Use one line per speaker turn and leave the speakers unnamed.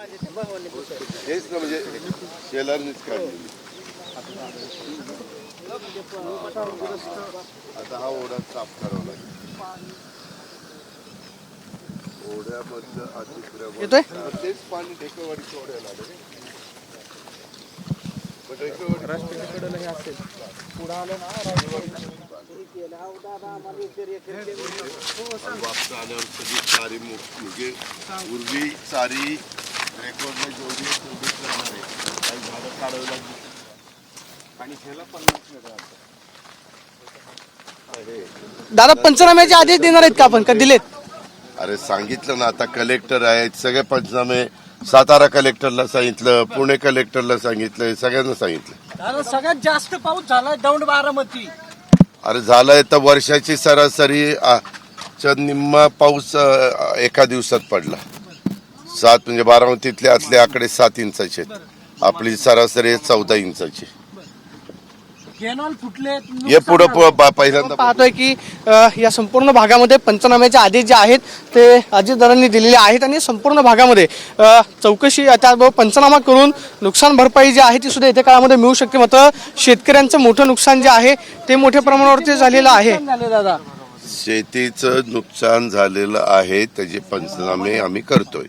हेच ना म्हणजे शेलारनीच काढलेली. आता हा ओढा साफ करावा लागेल. ओढ्यामधलं
येतोय?
अतिक्रमण तेच पाणी ढेकळवाडीच्या ओढ्याला आलं रे. मग ढेकळवाडी
रस्त्याकडे हे असेल पुढे आलं ना
वापसा आल्यावर सगळी सारी म्हणजे पूर्वी सारी रेकॉर्डला जेवढी तेवढी करणार आहे. काही झाडं काढावी लागली आणि ह्याला 50
दादा पंचनाम्याचे आदेश देणार आहेत का आपण का दिलेत?
अरे सांगितलं ना आता कलेक्टर आहेत सगळे पंचनामे. सातारा कलेक्टरला सांगितलं, पुणे कलेक्टरला सांगितलं, सगळ्यांना सांगितलं.
सगळ्यात जास्त पाऊस झाला दौंड बारामती.
अरे झालंय तर वर्षाची सरासरी निम्मा पाऊस एका दिवसात पडला. 7 म्हणजे बारामतीतले आतले आकडे 7 इंचाचे. आपली सरासरी 14 इंचाची. हे पुढे पहिल्यांदा
पाहतोय की या संपूर्ण भागामध्ये पंचनाम्याचे आदेश जे आहेत ते अजितदारांनी दिलेले आहेत आणि संपूर्ण भागामध्ये चौकशी त्याबरोबर पंचनामा करून नुकसान भरपाई जी आहे ती सुद्धा येत्या काळामध्ये मिळू शकते. मात्र शेतकऱ्यांचं मोठं नुकसान जे आहे ते मोठ्या प्रमाणावरती झालेलं आहे.
शेतीचं नुकसान झालेलं आहे त्याचे पंचनामे आम्ही करतोय.